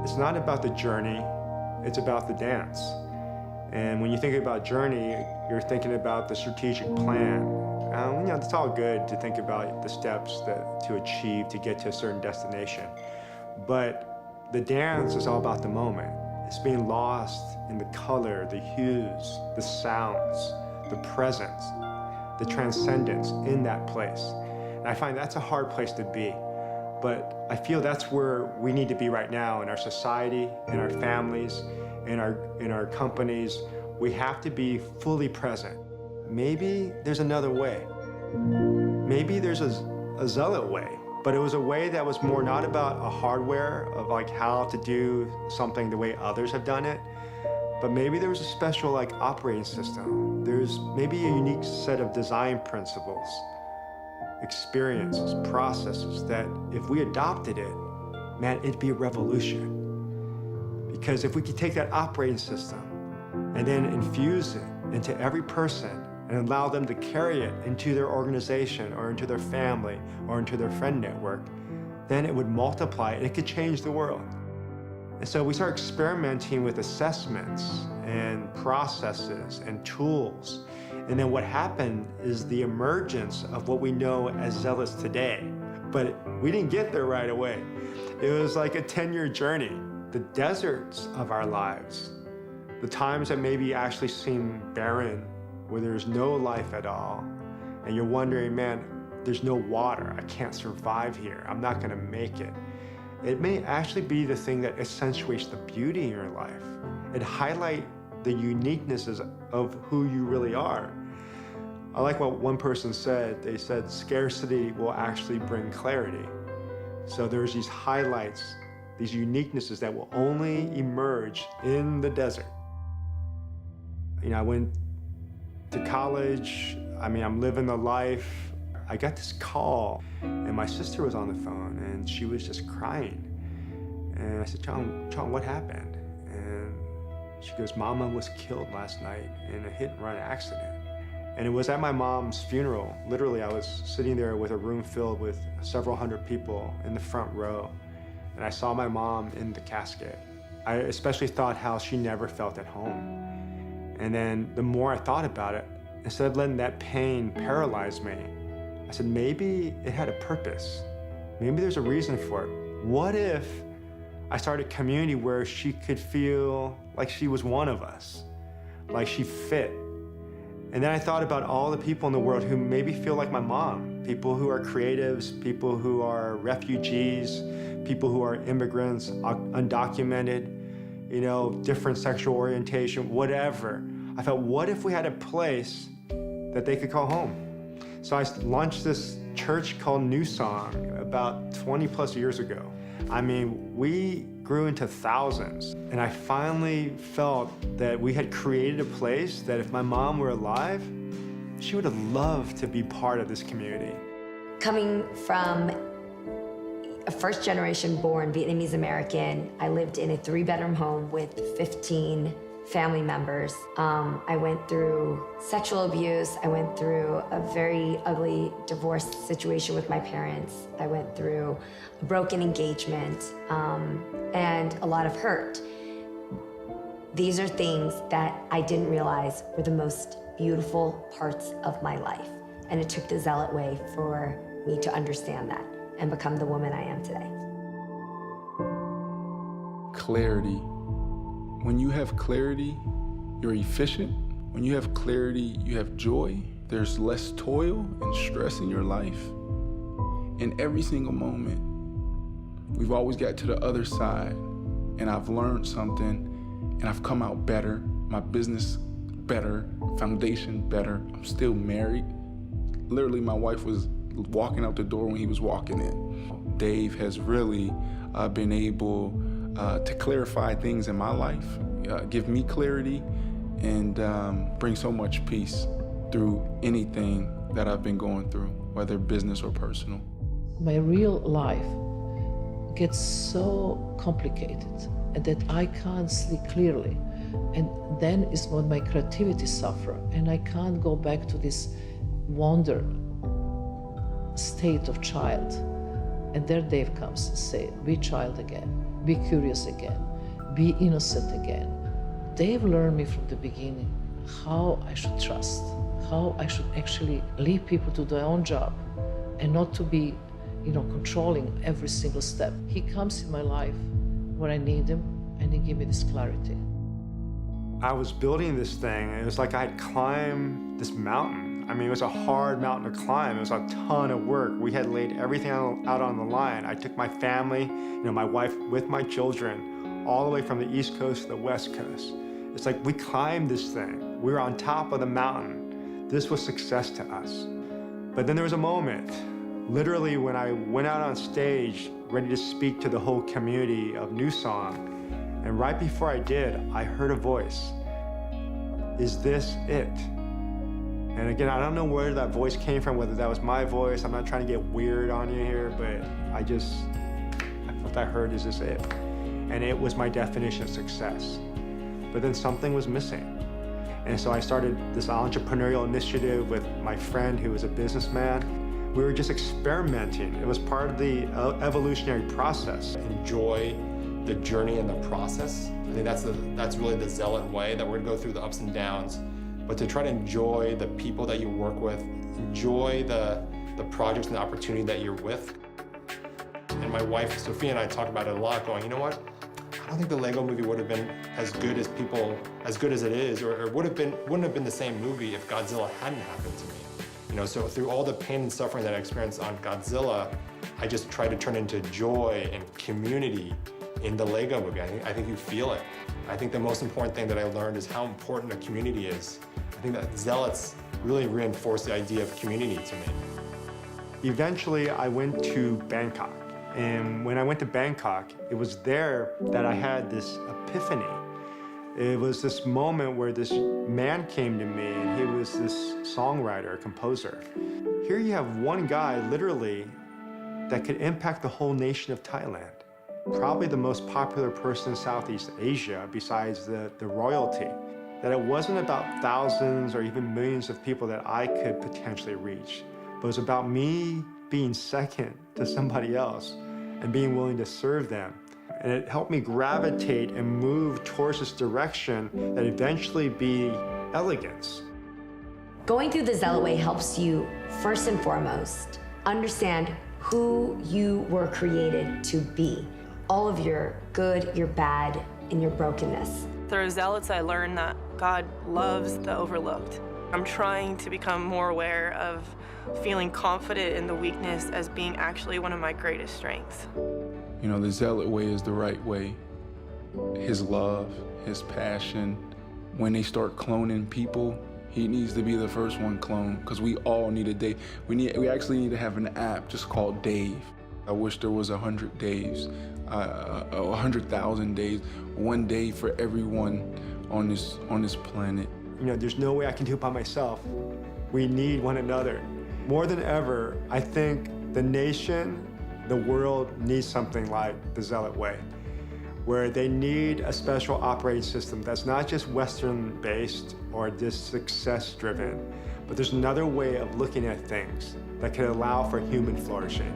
It's not about the journey, it's about the dance. And when you think about journey, you're thinking about the strategic plan. It's all good to think about the steps to achieve to get to a certain destination. But the dance is all about the moment. It's being lost in the color, the hues, the sounds, the presence, the transcendence in that place. And I find that's a hard place to be. But I feel that's where we need to be right now in our society, in our families, in our companies. We have to be fully present. Maybe there's another way. Maybe there's a zealot way, but it was a way that was more not about a hardware of like how to do something the way others have done it, but maybe there was a special like operating system. There's maybe a unique set of design principles, experiences, processes that if we adopted it, man, it'd be a revolution. Because if we could take that operating system and then infuse it into every person and allow them to carry it into their organization or into their family or into their friend network, then it would multiply and it could change the world. And so we start experimenting with assessments and processes and tools. And then what happened is the emergence of what we know as zealots today. But we didn't get there right away. It was like a 10-year journey. The deserts of our lives, the times that maybe actually seem barren, where there's no life at all, and you're wondering, man, there's no water, I can't survive here, I'm not gonna make it. It may actually be the thing that accentuates the beauty in your life. It highlights the uniquenesses of who you really are. I like what one person said. They said, scarcity will actually bring clarity. So there's these highlights, these uniquenesses that will only emerge in the desert. I went to college. I'm living the life. I got this call, and my sister was on the phone, and she was just crying. And I said, John, what happened? And she goes, Mama was killed last night in a hit-and-run accident. And it was at my mom's funeral. Literally, I was sitting there with a room filled with several hundred people in the front row. And I saw my mom in the casket. I especially thought how she never felt at home. And then the more I thought about it, instead of letting that pain paralyze me, I said, maybe it had a purpose. Maybe there's a reason for it. What if I started a community where she could feel like she was one of us, like she fit? And then I thought about all the people in the world who maybe feel like my mom, people who are creatives, people who are refugees, people who are immigrants, undocumented, different sexual orientation, whatever. I felt, what if we had a place that they could call home? So I launched this church called New Song about 20 plus years ago. We grew into thousands, and I finally felt that we had created a place that if my mom were alive, she would have loved to be part of this community. Coming from a first-generation born Vietnamese American, I lived in a 3-bedroom home with 15 family members. I went through sexual abuse. I went through a very ugly divorce situation with my parents. I went through a broken engagement and a lot of hurt. These are things that I didn't realize were the most beautiful parts of my life. And it took the Zealot way for me to understand that and become the woman I am today. Clarity. When you have clarity, you're efficient. When you have clarity, you have joy. There's less toil and stress in your life. In every single moment, we've always got to the other side, and I've learned something, and I've come out better. My business better, foundation better. I'm still married. Literally, my wife was walking out the door when he was walking in. Dave has really been able to clarify things in my life, give me clarity, and bring so much peace through anything that I've been going through, whether business or personal. My real life gets so complicated that I can't see clearly. And then is when my creativity suffers, and I can't go back to this wonder state of child. And there Dave comes and say, be child again, be curious again, be innocent again. They've learned me from the beginning how I should trust, how I should actually leave people to their own job and not to be, controlling every single step. He comes in my life when I need him, and he gives me this clarity. I was building this thing, and it was like I had climbed this mountain. I mean, it was a hard mountain to climb. It was a ton of work. We had laid everything out on the line. I took my family, my wife with my children, all the way from the East Coast to the West Coast. It's like we climbed this thing. We were on top of the mountain. This was success to us. But then there was a moment, literally when I went out on stage, ready to speak to the whole community of New Song, and right before I did, I heard a voice. Is this it? And again, I don't know where that voice came from, whether that was my voice. I'm not trying to get weird on you here, but I felt I heard, is this it? And it was my definition of success. But then something was missing. And so I started this entrepreneurial initiative with my friend who was a businessman. We were just experimenting. It was part of the evolutionary process. Enjoy the journey and the process. I think that's really the Zealot way, that we're gonna go through the ups and downs, but to try to enjoy the people that you work with, enjoy the projects and the opportunity that you're with. And my wife, Sophia, and I talk about it a lot, going, you know what? I don't think the Lego movie would have been as good as it is, or wouldn't have been the same movie if Godzilla hadn't happened to me. So through all the pain and suffering that I experienced on Godzilla, I just tried to turn into joy and community in the Lego movie. I think you feel it. I think the most important thing that I learned is how important a community is. I think that Zealots really reinforced the idea of community to me. Eventually, I went to Bangkok. And when I went to Bangkok, it was there that I had this epiphany. It was this moment where this man came to me, and he was this songwriter, composer. Here you have one guy, literally, that could impact the whole nation of Thailand. Probably the most popular person in Southeast Asia, besides the royalty. That it wasn't about thousands or even millions of people that I could potentially reach, but it was about me being second to somebody else and being willing to serve them. And it helped me gravitate and move towards this direction that eventually be elegance. Going through the Zealot Way helps you, first and foremost, understand who you were created to be. All of your good, your bad, and your brokenness. Through Zealots, I learned that God loves the overlooked. I'm trying to become more aware of feeling confident in the weakness as being actually one of my greatest strengths. The Zealot way is the right way. His love, his passion. When they start cloning people, he needs to be the first one cloned, because we all need a Dave. We actually need to have an app just called Dave. I wish there was 100 Daves, 100,000 days, one day for everyone on this planet. There's no way I can do it by myself. We need one another. More than ever, I think the nation, the world needs something like the Zealot Way, where they need a special operating system that's not just Western-based or just success-driven, but there's another way of looking at things that can allow for human flourishing.